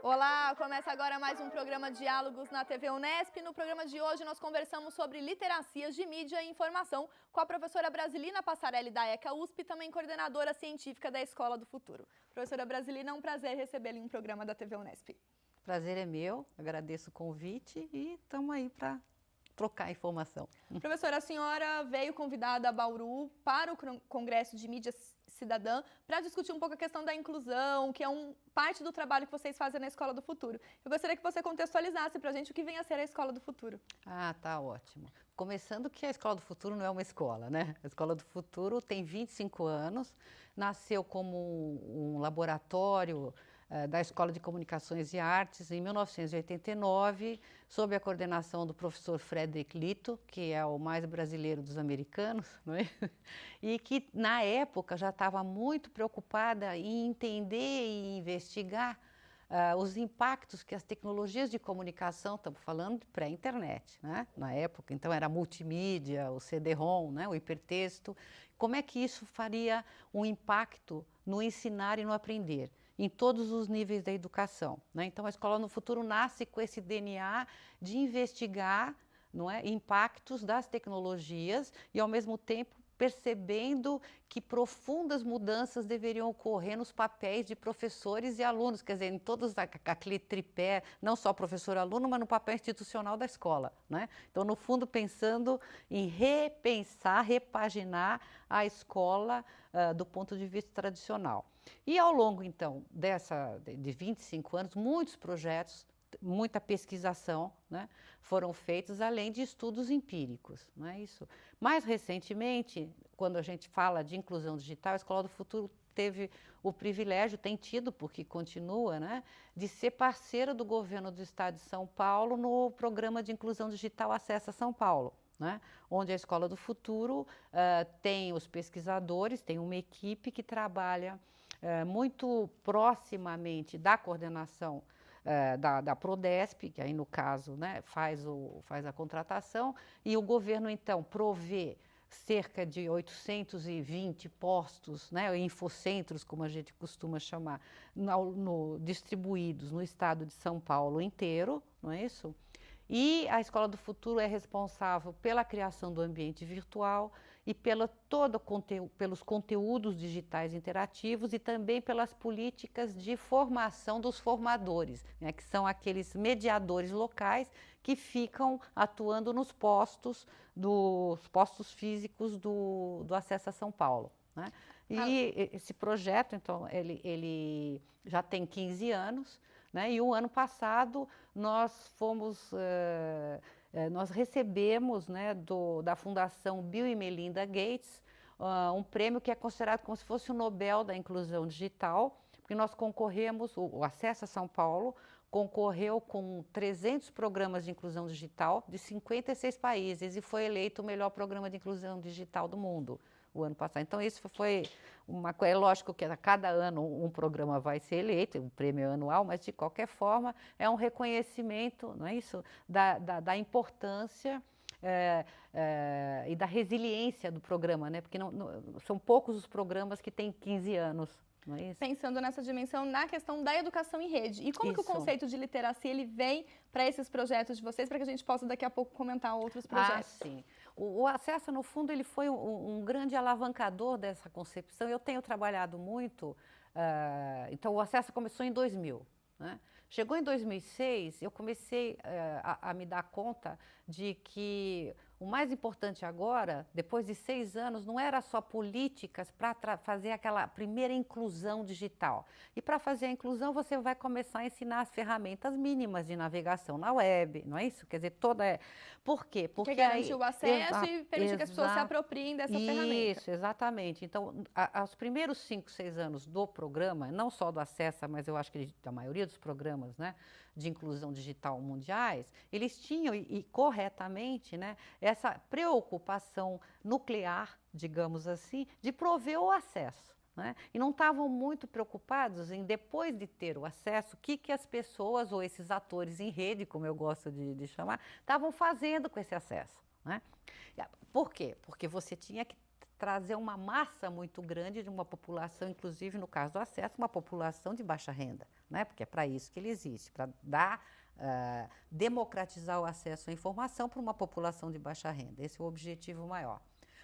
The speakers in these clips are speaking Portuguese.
Olá, começa agora mais um programa Diálogos na TV Unesp. No programa de hoje nós conversamos sobre literacias de mídia e informação com a professora Brasilina Passarelli da ECA USP, também coordenadora científica da Escola do Futuro. Professora Brasilina, é um prazer recebê-la em um programa da TV Unesp. Prazer é meu, agradeço o convite e estamos aí para trocar informação. Professora, a senhora veio convidada a Bauru para o Congresso de Mídia Cidadã para discutir um pouco a questão da inclusão, que é parte do trabalho que vocês fazem na Escola do Futuro. Eu gostaria que você contextualizasse para a gente o que vem a ser a Escola do Futuro. Ah, tá ótimo. Começando que a Escola do Futuro não é uma escola, né? A Escola do Futuro tem 25 anos, nasceu como um laboratório da Escola de Comunicações e Artes em 1989, sob a coordenação do professor Frederic Lito, que é o mais brasileiro dos americanos, não é? E que na época já estava muito preocupada em entender e investigar os impactos que as tecnologias de comunicação, estamos falando de pré-internet, né? Na época, então era multimídia, o CD-ROM, né? O hipertexto, como é que isso faria um impacto no ensinar e no aprender, em todos os níveis da educação, né? Então a Escola no Futuro nasce com esse DNA de investigar, não é, impactos das tecnologias e ao mesmo tempo percebendo que profundas mudanças deveriam ocorrer nos papéis de professores e alunos, quer dizer, em todos aquele tripé, não só professor-aluno, mas no papel institucional da escola, né? Então, no fundo, pensando em repensar, repaginar a escola do ponto de vista tradicional. E ao longo, então, de 25 anos, muitos projetos, muita pesquisação, né, foram feitos, além de estudos empíricos, não é isso? Mais recentemente, quando a gente fala de inclusão digital, a Escola do Futuro teve o privilégio, tem tido, porque continua, né, de ser parceira do governo do estado de São Paulo no programa de inclusão digital Acessa São Paulo, né, onde a Escola do Futuro tem os pesquisadores, tem uma equipe que trabalha muito proximamente da coordenação da Prodesp, que aí no caso, né, faz a contratação, e o governo então provê cerca de 820 postos, né, infocentros, como a gente costuma chamar, distribuídos no estado de São Paulo inteiro, não é isso? E a Escola do Futuro é responsável pela criação do ambiente virtual e pelos conteúdos digitais interativos e também pelas políticas de formação dos formadores, né, que são aqueles mediadores locais que ficam atuando nos postos físicos do Acessa São Paulo, né? E esse projeto, então, ele já tem 15 anos, né? E o ano passado nós recebemos, né, da Fundação Bill e Melinda Gates um prêmio que é considerado como se fosse o Nobel da Inclusão Digital, porque nós concorremos, o Acessa São Paulo concorreu com 300 programas de inclusão digital de 56 países e foi eleito o melhor programa de inclusão digital do mundo o ano passado. Então isso foi é lógico que a cada ano um programa vai ser eleito, um prêmio anual, mas de qualquer forma é um reconhecimento, não é isso, da importância e da resiliência do programa, né? Porque são poucos os programas que têm 15 anos. Não é isso? Pensando nessa dimensão, na questão da educação em rede. E como que o conceito de literacia ele vem para esses projetos de vocês, para que a gente possa daqui a pouco comentar outros projetos? Ah, sim. O Acessa, no fundo, ele foi um grande alavancador dessa concepção. Eu tenho trabalhado muito, então o Acessa começou em 2000. Né? Chegou em 2006, eu comecei a me dar conta de que o mais importante agora, depois de 6 anos, não era só políticas para fazer aquela primeira inclusão digital. E para fazer a inclusão, você vai começar a ensinar as ferramentas mínimas de navegação na web, não é isso? Quer dizer, Por quê? Porque garante o acesso e permite que as pessoas se apropriem dessa ferramenta. Isso, exatamente. Então, os primeiros 5, 6 anos do programa, não só do Acessa, mas eu acho que da maioria dos programas, né, de inclusão digital mundiais, eles tinham, e corretamente, né, essa preocupação nuclear, digamos assim, de prover o acesso. Né? E não estavam muito preocupados em, depois de ter o acesso, o que as pessoas ou esses atores em rede, como eu gosto de chamar, estavam fazendo com esse acesso. Né? Por quê? Porque você tinha que trazer uma massa muito grande de uma população, inclusive no caso do acesso, uma população de baixa renda, né? Porque é para isso que ele existe, para democratizar o acesso à informação para uma população de baixa renda. Esse é o objetivo maior.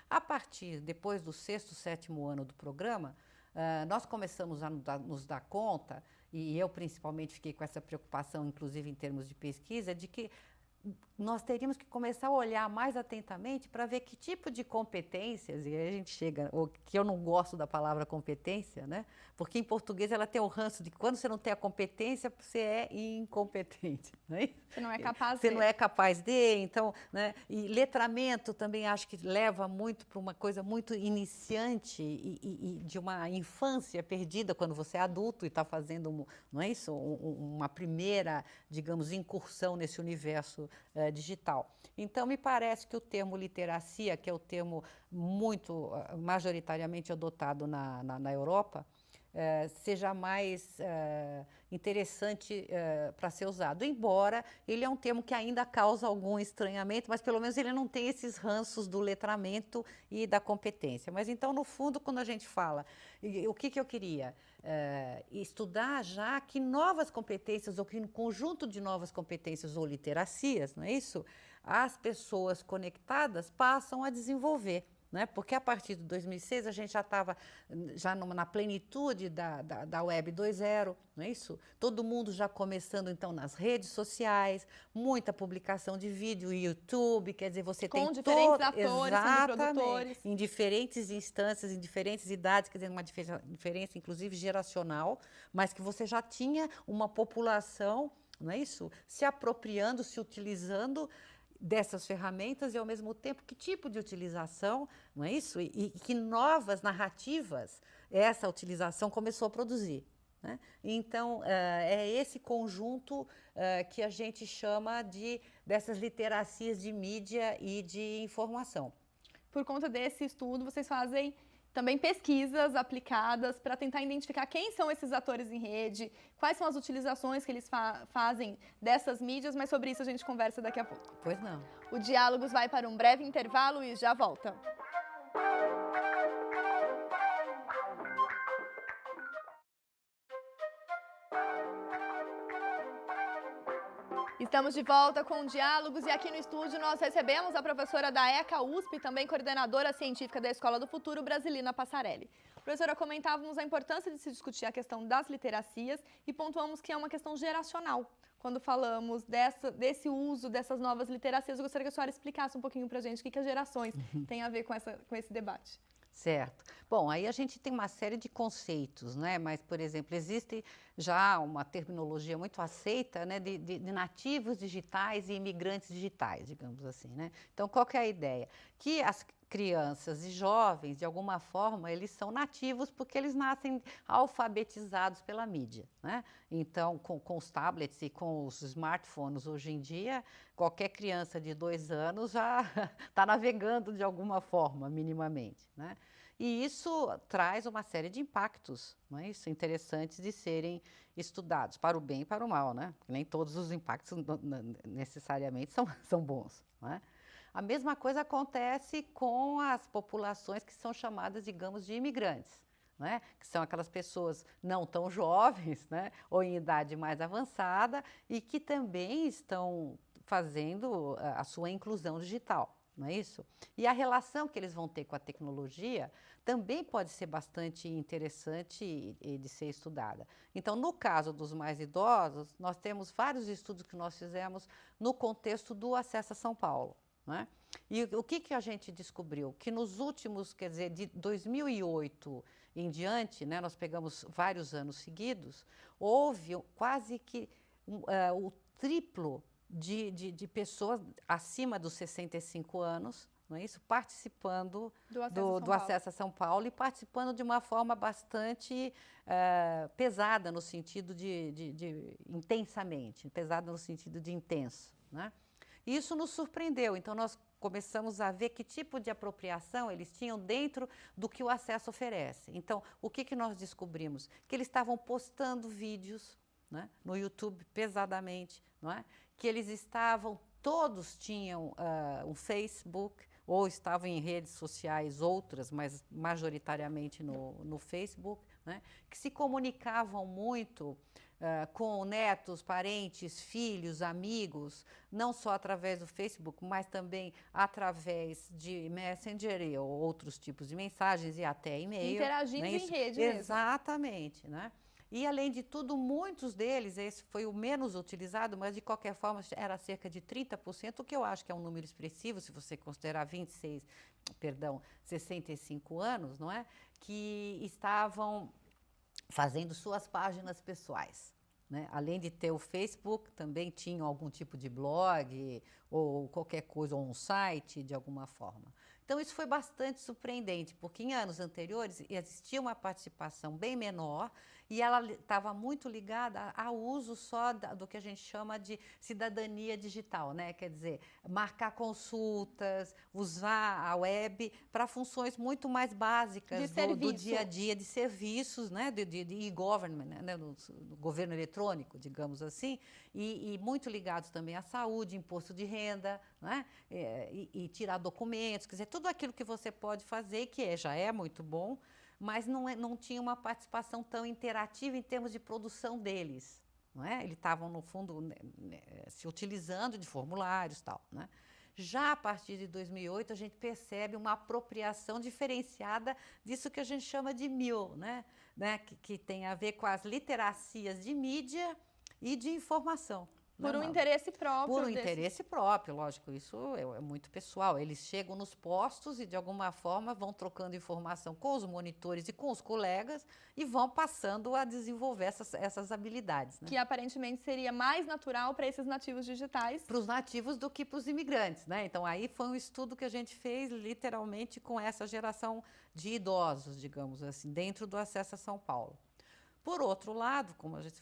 A partir, depois do 6º, 7º ano do programa, nós começamos a nos dar conta, e eu principalmente fiquei com essa preocupação, inclusive em termos de pesquisa, de que nós teríamos que começar a olhar mais atentamente para ver que tipo de competências, e aí a gente chega, que eu não gosto da palavra competência, né? Porque em português ela tem o ranço de que quando você não tem a competência, você é incompetente, não é? Você não é capaz Você não é capaz de, então, né? E letramento também acho que leva muito para uma coisa muito iniciante e de uma infância perdida quando você é adulto e está fazendo, não é isso? Uma primeira, digamos, incursão nesse universo digital. Então, me parece que o termo literacia, que é o termo muito majoritariamente adotado na Europa, seja mais interessante para ser usado, embora ele é um termo que ainda causa algum estranhamento, mas pelo menos ele não tem esses ranços do letramento e da competência. Mas então, no fundo, quando a gente fala, o que eu queria? Estudar já que novas competências, ou que um conjunto de novas competências ou literacias, não é isso? As pessoas conectadas passam a desenvolver. Né? Porque a partir de 2006 a gente já estava na plenitude da Web 2.0, não é isso? Todo mundo já começando então nas redes sociais, muita publicação de vídeo, YouTube, quer dizer, você tem diferentes atores, sendo produtores. Em diferentes instâncias, em diferentes idades, quer dizer, uma diferença inclusive geracional, mas que você já tinha uma população, não é isso? Se apropriando, se utilizando dessas ferramentas e, ao mesmo tempo, que tipo de utilização, não é isso? E que novas narrativas essa utilização começou a produzir. Né? Então, é esse conjunto que a gente chama dessas literacias de mídia e de informação. Por conta desse estudo, vocês fazem também pesquisas aplicadas para tentar identificar quem são esses atores em rede, quais são as utilizações que eles fazem dessas mídias, mas sobre isso a gente conversa daqui a pouco. Pois não. O Diálogos vai para um breve intervalo e já volta. Estamos de volta com Diálogos e aqui no estúdio nós recebemos a professora da ECA USP, também coordenadora científica da Escola do Futuro, Brasilina Passarelli. Professora, comentávamos a importância de se discutir a questão das literacias e pontuamos que é uma questão geracional. Quando falamos desse uso dessas novas literacias, eu gostaria que a senhora explicasse um pouquinho para a gente o que as gerações têm a ver com esse debate. Certo. Bom, aí a gente tem uma série de conceitos, né? Mas, por exemplo, existe já uma terminologia muito aceita, né, de nativos digitais e imigrantes digitais, digamos assim, né? Então, qual que é a ideia? Que as crianças e jovens, de alguma forma, eles são nativos porque eles nascem alfabetizados pela mídia, né? Então, com os tablets e com os smartphones hoje em dia, qualquer criança de 2 anos já está navegando de alguma forma, minimamente, né? E isso traz uma série de impactos, não é isso? Interessantes de serem estudados, para o bem e para o mal, né? Nem todos os impactos necessariamente são bons, não é? A mesma coisa acontece com as populações que são chamadas, digamos, de imigrantes, né? Que são aquelas pessoas não tão jovens, né? Ou em idade mais avançada e que também estão fazendo a sua inclusão digital, não é isso? E a relação que eles vão ter com a tecnologia também pode ser bastante interessante de ser estudada. Então, no caso dos mais idosos, nós temos vários estudos que nós fizemos no contexto do Acessa São Paulo. Né? E o que a gente descobriu? Que nos últimos, quer dizer, de 2008 em diante, né, nós pegamos vários anos seguidos, houve quase que o triplo de pessoas acima dos 65 anos, não é isso? Participando do Acessa São Paulo e participando de uma forma bastante pesada, no sentido de intensamente, pesada no sentido de intenso, né? Isso nos surpreendeu, então nós começamos a ver que tipo de apropriação eles tinham dentro do que o acesso oferece. Então, o que nós descobrimos? Que eles estavam postando vídeos, né, no YouTube pesadamente, não é? Que eles estavam, todos tinham um Facebook, ou estavam em redes sociais outras, mas majoritariamente no Facebook, né, que se comunicavam muito com netos, parentes, filhos, amigos, não só através do Facebook, mas também através de Messenger e outros tipos de mensagens e até e-mail. Interagindo né, em rede mesmo. Exatamente, né? E, além de tudo, muitos deles, esse foi o menos utilizado, mas, de qualquer forma, era cerca de 30%, o que eu acho que é um número expressivo, se você considerar 65 anos, não é? Que estavam fazendo suas páginas pessoais. Né? Além de ter o Facebook, também tinham algum tipo de blog ou qualquer coisa, ou um site, de alguma forma. Então, isso foi bastante surpreendente, porque em anos anteriores existia uma participação bem menor e ela estava muito ligada ao uso só do que a gente chama de cidadania digital, né? Quer dizer, marcar consultas, usar a web para funções muito mais básicas do dia a dia, de serviços, né? de e-government, né? do governo eletrônico, digamos assim, e muito ligados também à saúde, imposto de renda, né? E tirar documentos, quer dizer, tudo aquilo que você pode fazer, que já é muito bom, mas não tinha uma participação tão interativa em termos de produção deles. Não é? Eles estavam, no fundo, se utilizando de formulários e tal. Né? Já a partir de 2008, a gente percebe uma apropriação diferenciada disso que a gente chama de MIL, né? Que tem a ver com as literacias de mídia e de informação. Por um interesse próprio. Por um interesse próprio, lógico, isso é muito pessoal. Eles chegam nos postos e, de alguma forma, vão trocando informação com os monitores e com os colegas e vão passando a desenvolver essas habilidades. Né? Que aparentemente seria mais natural para esses nativos digitais. Para os nativos do que para os imigrantes. Né? Então, aí foi um estudo que a gente fez, literalmente, com essa geração de idosos, digamos assim, dentro do Acesso a São Paulo. Por outro lado, como a gente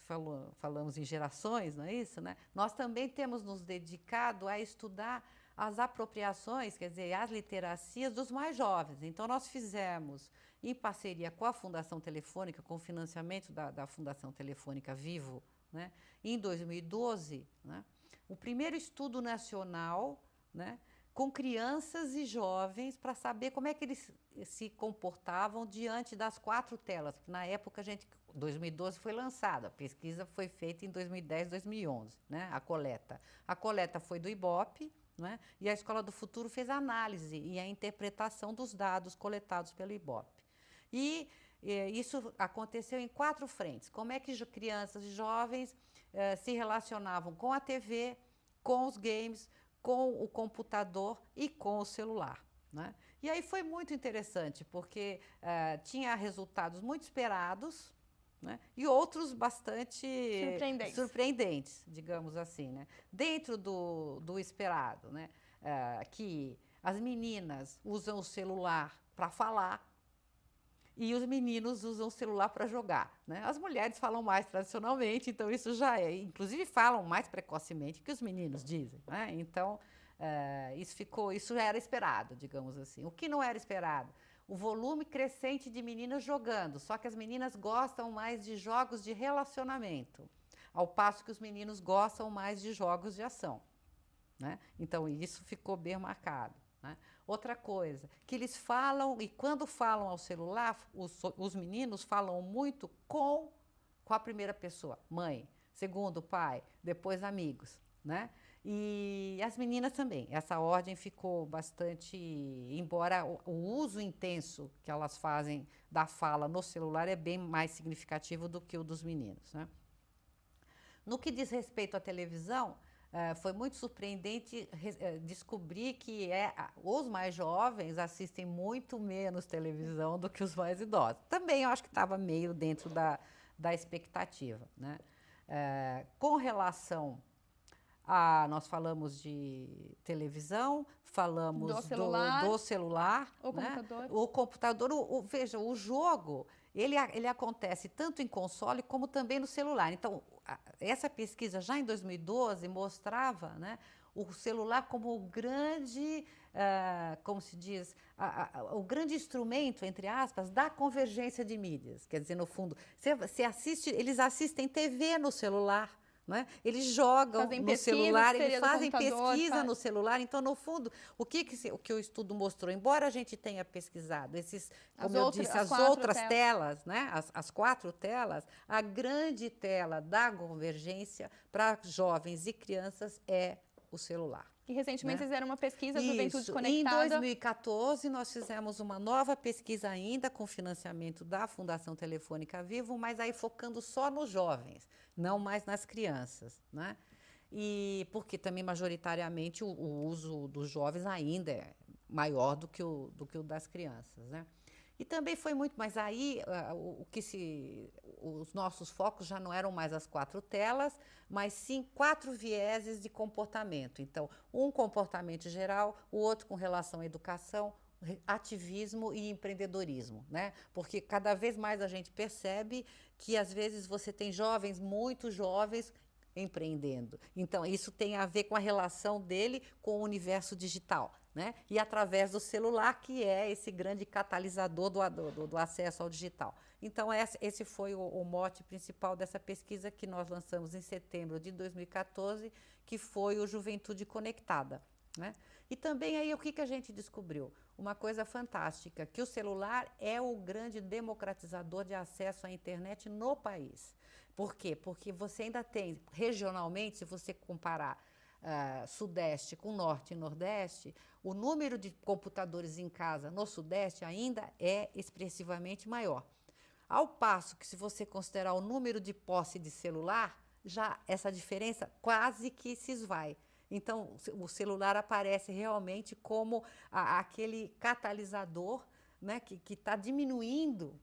falamos em gerações, não é isso, né? Nós também temos nos dedicado a estudar as apropriações, quer dizer, as literacias dos mais jovens. Então, nós fizemos, em parceria com a Fundação Telefônica, com o financiamento da Fundação Telefônica Vivo, né? Em 2012, né? O primeiro estudo nacional, né? Com crianças e jovens para saber como é que eles se comportavam diante das 4 telas, porque na época 2012 foi lançada, a pesquisa foi feita em 2010, 2011, né? A coleta foi do IBOP, né? E a Escola do Futuro fez a análise e a interpretação dos dados coletados pelo IBOP. E isso aconteceu em 4 frentes. Como é que crianças e jovens se relacionavam com a TV, com os games, com o computador e com o celular. Né? E aí foi muito interessante, porque tinha resultados muito esperados, né? E outros bastante surpreendentes, digamos assim. Né? Dentro do esperado, né? Que as meninas usam o celular para falar e os meninos usam o celular para jogar. Né? As mulheres falam mais tradicionalmente, então isso já é. Inclusive falam mais precocemente que os meninos dizem. Né? Então, isso já era esperado, digamos assim. O que não era esperado? O volume crescente de meninas jogando, só que as meninas gostam mais de jogos de relacionamento, ao passo que os meninos gostam mais de jogos de ação. Né? Então, isso ficou bem marcado. Né? Outra coisa, que eles falam, e quando falam ao celular, os meninos falam muito com a primeira pessoa, mãe, segundo pai, depois amigos, né? E as meninas também, essa ordem ficou bastante, embora o uso intenso que elas fazem da fala no celular é bem mais significativo do que o dos meninos. Né? No que diz respeito à televisão, foi muito surpreendente descobrir que os mais jovens assistem muito menos televisão do que os mais idosos. Também eu acho que estava meio dentro da expectativa. Né? Com relação nós falamos de televisão, falamos do celular, o né? computador. O computador, veja, o jogo, ele acontece tanto em console como também no celular. Então, essa pesquisa já em 2012 mostrava, né, o celular como o grande, como se diz, o grande instrumento, entre aspas, da convergência de mídias. Quer dizer, no fundo, eles assistem TV no celular. né? Eles jogam Fazem no pesquisa, celular, que seria eles do fazem computador, pesquisa no celular. Então, no fundo, o que o estudo mostrou? Embora a gente tenha pesquisado como eu disse, as as quatro outras telas, né? As 4 telas, a grande tela da convergência para jovens e crianças é o celular. E recentemente Né? fizeram uma pesquisa Juventude Isso. Conectada. Em 2014, nós fizemos uma nova pesquisa ainda com financiamento da Fundação Telefônica Vivo, mas aí focando só nos jovens, não mais nas crianças, né? E porque também majoritariamente o uso dos jovens ainda é maior do que o das crianças, né? E também foi muito, mas aí os nossos focos já não eram mais as 4 telas, mas sim 4 vieses de comportamento. Então, um comportamento geral, o outro com relação à educação, ativismo e empreendedorismo, né? Porque cada vez mais a gente percebe que às vezes você tem jovens, muito jovens, empreendendo. Então, isso tem a ver com a relação dele com o universo digital, né? E através do celular, que é esse grande catalisador do acesso ao digital. Então, esse foi o mote principal dessa pesquisa que nós lançamos em setembro de 2014, que foi o Juventude Conectada, né? E também aí o que a gente descobriu? Uma coisa fantástica, que o celular é o grande democratizador de acesso à internet no país. Por quê? Porque você ainda tem, regionalmente, se você comparar Sudeste com Norte e Nordeste, o número de computadores em casa no Sudeste ainda é expressivamente maior. Ao passo que, se você considerar o número de posse de celular, já essa diferença quase que se esvai. Então, o celular aparece realmente como aquele catalisador, né, que está diminuindo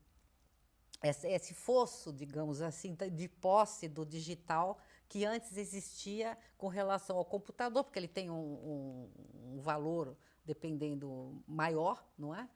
esse fosso, digamos assim, de posse do digital que antes existia com relação ao computador, porque ele tem um valor, dependendo, maior, não é?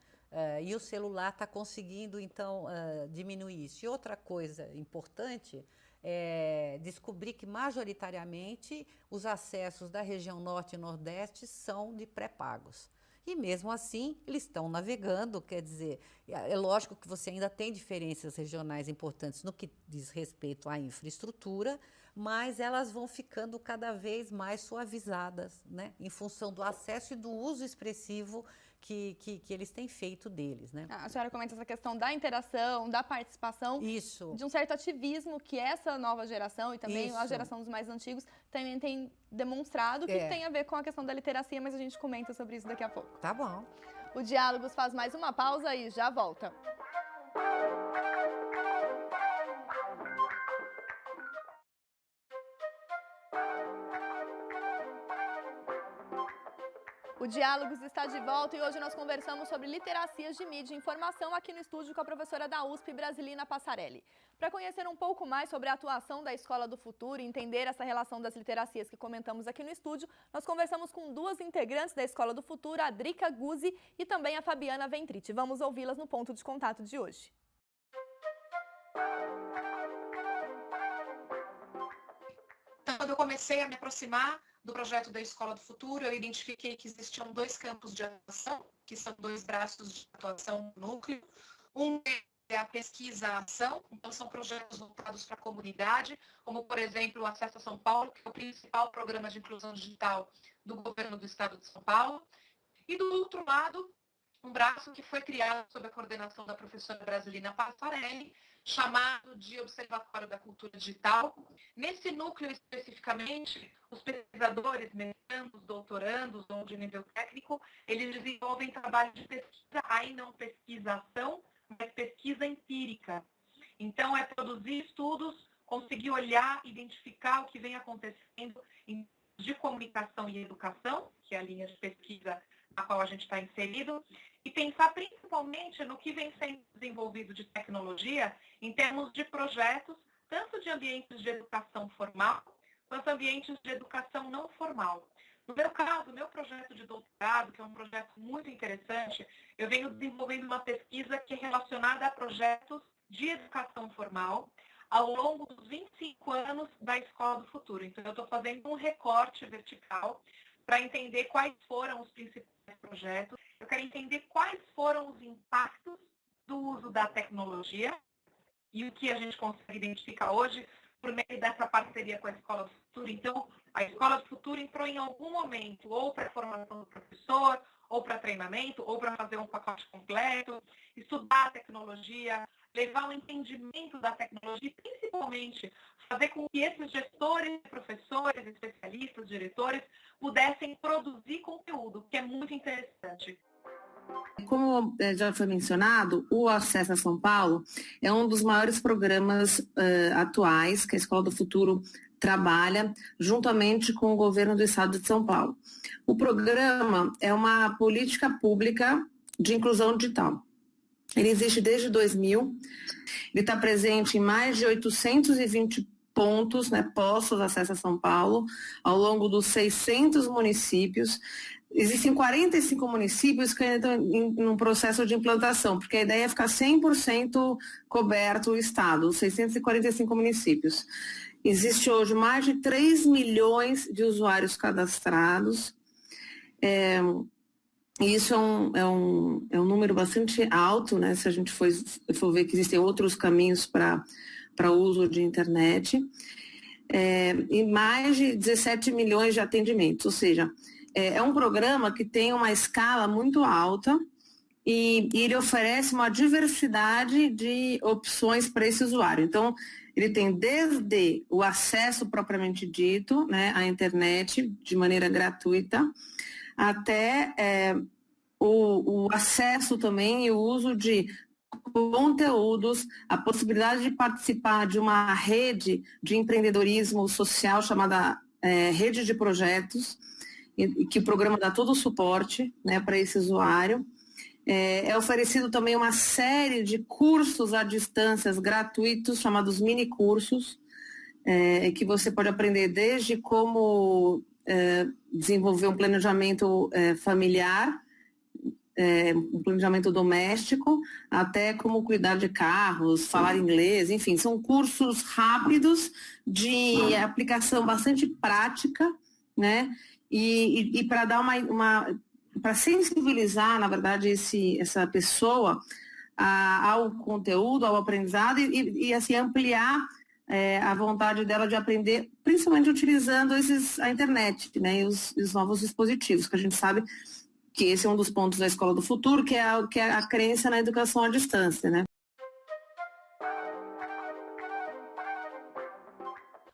E o celular está conseguindo, então, diminuir isso. E outra coisa importante é descobrir que, majoritariamente, os acessos da região Norte e Nordeste são de pré-pagos. E mesmo assim, eles estão navegando, quer dizer, é lógico que você ainda tem diferenças regionais importantes no que diz respeito à infraestrutura, mas elas vão ficando cada vez mais suavizadas, né, em função do acesso e do uso expressivo que eles têm feito deles, né? A senhora comenta essa questão da interação, da participação, Isso. de um certo ativismo que essa nova geração e também a geração dos mais antigos também tem demonstrado que tem a ver com a questão da literacia, mas a gente comenta sobre isso daqui a pouco. Tá bom. O Diálogos faz mais uma pausa e já volta. O Diálogos está de volta e hoje nós conversamos sobre literacias de mídia e informação aqui no estúdio com a professora da USP, Brasilina Passarelli. Para conhecer um pouco mais sobre a atuação da Escola do Futuro e entender essa relação das literacias que comentamos aqui no estúdio, nós conversamos com 2 integrantes da Escola do Futuro, a Drica Guzzi e também a Fabiana Ventrite. Vamos ouvi-las no ponto de contato de hoje. Então, quando eu comecei a me aproximar do projeto da Escola do Futuro, eu identifiquei que existiam 2 campos de atuação, que são 2 braços de atuação no núcleo. Um é a pesquisa-ação, então são projetos voltados para a comunidade, como, por exemplo, o Acesso a São Paulo, que é o principal programa de inclusão digital do governo do estado de São Paulo. E, do outro lado, um braço que foi criado sob a coordenação da professora Brasilina Passarelli, chamado de Observatório da Cultura Digital. Nesse núcleo, especificamente, os pesquisadores, mestrandos, doutorandos ou de nível técnico, eles desenvolvem trabalho de pesquisa, aí não pesquisa-ação, mas pesquisa empírica. Então, é produzir estudos, conseguir olhar, identificar o que vem acontecendo em de comunicação e educação, que é a linha de pesquisa na qual a gente está inserido, e pensar principalmente no que vem sendo desenvolvido de tecnologia em termos de projetos, tanto de ambientes de educação formal, quanto ambientes de educação não formal. No meu caso, meu projeto de doutorado, que é um projeto muito interessante, eu venho desenvolvendo uma pesquisa que é relacionada a projetos de educação formal ao longo dos 25 anos da Escola do Futuro. Então, eu estou fazendo um recorte vertical para entender quais foram os principais projetos. Eu quero entender quais foram os impactos do uso da tecnologia e o que a gente consegue identificar hoje por meio dessa parceria com a Escola do Futuro. Então, a Escola do Futuro entrou em algum momento, ou para a formação do professor, ou para treinamento, ou para fazer um pacote completo, estudar a tecnologia, levar o entendimento da tecnologia e, principalmente, fazer com que esses gestores, professores, especialistas, diretores, pudessem produzir conteúdo, que é muito interessante. Como já foi mencionado, o Acesso a São Paulo é um dos maiores programas atuais que a Escola do Futuro trabalha juntamente com o governo do estado de São Paulo. O programa é uma política pública de inclusão digital. Ele existe desde 2000, ele está presente em mais de 820 pontos, postos de acesso a São Paulo, ao longo dos 600 municípios. Existem 45 municípios que ainda estão em um processo de implantação, porque a ideia é ficar 100% coberto o estado, os 645 municípios. Existe hoje mais de 3 milhões de usuários cadastrados. Isso é um número bastante alto, se a gente for ver que existem outros caminhos para o uso de internet. E mais de 17 milhões de atendimentos, ou seja, é um programa que tem uma escala muito alta e ele oferece uma diversidade de opções para esse usuário. Então, ele tem desde o acesso propriamente dito, à internet de maneira gratuita, até o acesso também e o uso de conteúdos, a possibilidade de participar de uma rede de empreendedorismo social chamada Rede de Projetos, que o programa dá todo o suporte para esse usuário. É oferecido também uma série de cursos à distância gratuitos, chamados mini cursos, que você pode aprender desde como desenvolver um planejamento familiar, um planejamento doméstico, até como cuidar de carros, falar inglês, enfim, são cursos rápidos de aplicação bastante prática, e para dar para sensibilizar, na verdade, essa pessoa ao conteúdo, ao aprendizado e assim, ampliar a vontade dela de aprender, principalmente utilizando a internet, e os novos dispositivos, que a gente sabe que esse é um dos pontos da Escola do Futuro, que é a crença na educação à distância,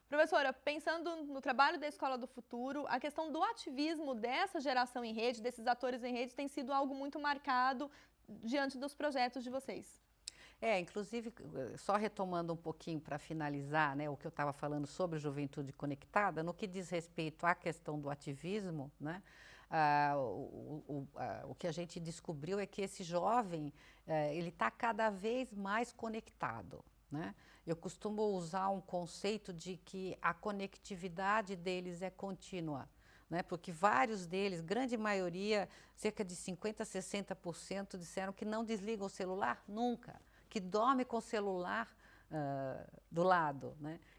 Professora, pensando no trabalho da Escola do Futuro, a questão do ativismo dessa geração em rede, desses atores em rede, tem sido algo muito marcado diante dos projetos de vocês. Inclusive, só retomando um pouquinho para finalizar, o que eu estava falando sobre juventude conectada, no que diz respeito à questão do ativismo, o que a gente descobriu é que esse jovem, ele está cada vez mais conectado, Eu costumo usar um conceito de que a conectividade deles é contínua, porque vários deles, grande maioria, cerca de 50% a 60%, disseram que não desligam o celular nunca, que dorme com o celular do lado,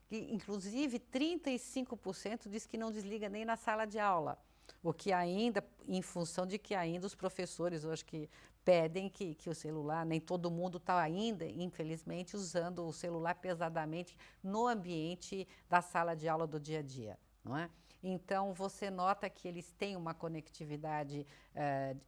que inclusive 35% diz que não desliga nem na sala de aula, o que ainda, em função de que ainda os professores hoje que pedem que o celular, nem todo mundo está ainda, infelizmente, usando o celular pesadamente no ambiente da sala de aula do dia a dia, Então, você nota que eles têm uma conectividade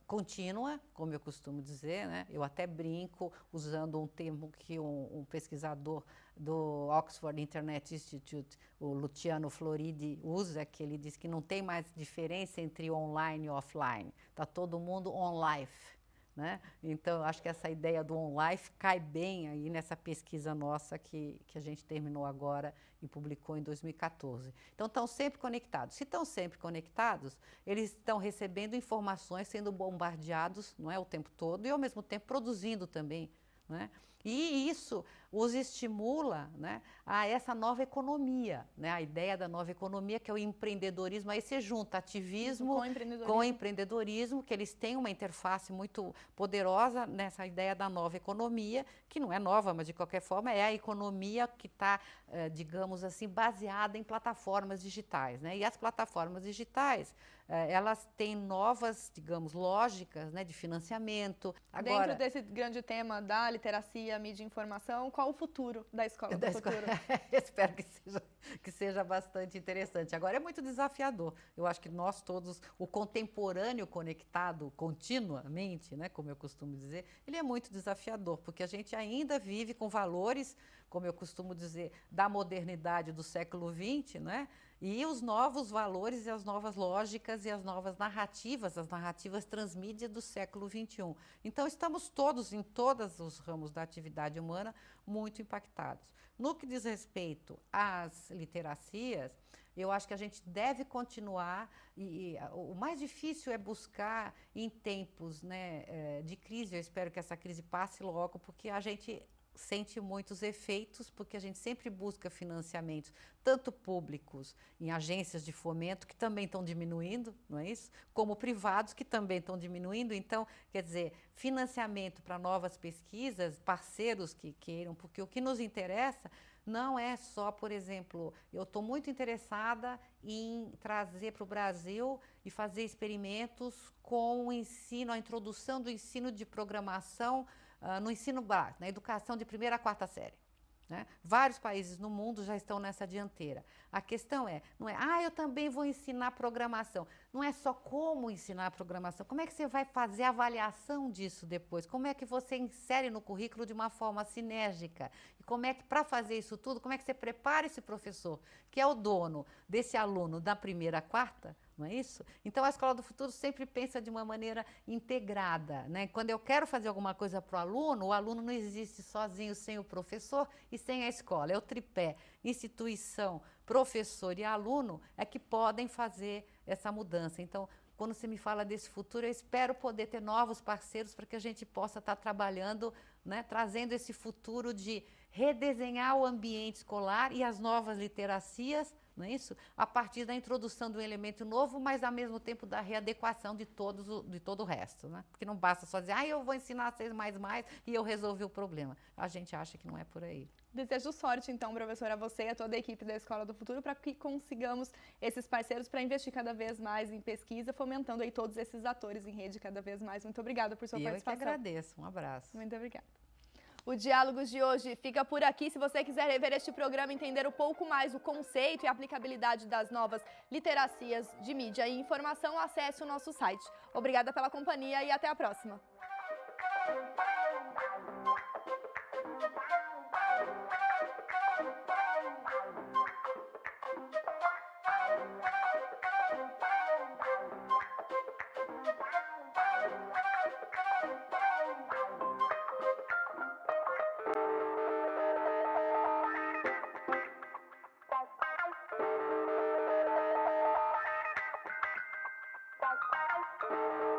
contínua, como eu costumo dizer, Eu até brinco usando um termo que um pesquisador do Oxford Internet Institute, o Luciano Floridi, usa, que ele diz que não tem mais diferença entre online e offline, está todo mundo on life. Então, acho que essa ideia do on-life cai bem aí nessa pesquisa nossa que a gente terminou agora e publicou em 2014. Então, estão sempre conectados. Se estão sempre conectados, eles estão recebendo informações, sendo bombardeados, o tempo todo, e ao mesmo tempo produzindo também, E isso os estimula, a essa nova economia, a ideia da nova economia, que é o empreendedorismo. Aí você junta ativismo com empreendedorismo, que eles têm uma interface muito poderosa nessa ideia da nova economia, que não é nova, mas de qualquer forma é a economia que está, digamos assim, baseada em plataformas digitais. E as plataformas digitais, elas têm novas, digamos, lógicas de financiamento. Agora, dentro desse grande tema da literacia literacia, mídia e informação, qual o futuro da escola do futuro? Espero que seja bastante interessante. Agora é muito desafiador. Eu acho que nós todos, o contemporâneo conectado continuamente, né, como eu costumo dizer, ele é muito desafiador, porque a gente ainda vive com valores, como eu costumo dizer, da modernidade do século XX, né? E os novos valores e as novas lógicas e as novas narrativas, as narrativas transmídia do século XXI. Então, estamos todos, em todos os ramos da atividade humana, muito impactados. No que diz respeito às literacias, eu acho que a gente deve continuar, e o mais difícil é buscar em tempos, né, de crise. Eu espero que essa crise passe logo, porque a gente sente muitos efeitos, porque a gente sempre busca financiamentos, tanto públicos em agências de fomento, que também estão diminuindo, não é isso? Como privados, que também estão diminuindo. Então, quer dizer, financiamento para novas pesquisas, parceiros que queiram, porque o que nos interessa não é só, por exemplo, eu estou muito interessada em trazer para o Brasil e fazer experimentos com o ensino, a introdução do ensino de programação no ensino básico, na educação de 1ª a 4ª série. Né? Vários países no mundo já estão nessa dianteira. A questão não é, eu também vou ensinar programação. Não é só como ensinar programação, como é que você vai fazer a avaliação disso depois? Como é que você insere no currículo de uma forma sinérgica? E como é que, para fazer isso tudo, como é que você prepara esse professor, que é o dono desse aluno da 1ª à 4ª, não é isso? Então, a Escola do Futuro sempre pensa de uma maneira integrada, né? Quando eu quero fazer alguma coisa para o aluno não existe sozinho sem o professor e sem a escola. É o tripé, instituição, professor e aluno é que podem fazer essa mudança. Então, quando você me fala desse futuro, eu espero poder ter novos parceiros para que a gente possa estar trabalhando, né, trazendo esse futuro de redesenhar o ambiente escolar e as novas literacias, não é isso? A partir da introdução de um elemento novo, mas ao mesmo tempo da readequação de todo o resto, né? Porque não basta só dizer, eu vou ensinar 6++, e eu resolvi o problema. A gente acha que não é por aí. Desejo sorte, então, professora, a você e a toda a equipe da Escola do Futuro, para que consigamos esses parceiros para investir cada vez mais em pesquisa, fomentando aí todos esses atores em rede cada vez mais. Muito obrigada por sua participação. Eu que agradeço. Um abraço. Muito obrigada. O Diálogos de hoje fica por aqui. Se você quiser rever este programa e entender um pouco mais o conceito e a aplicabilidade das novas literacias de mídia e informação, acesse o nosso site. Obrigada pela companhia e até a próxima. Bye.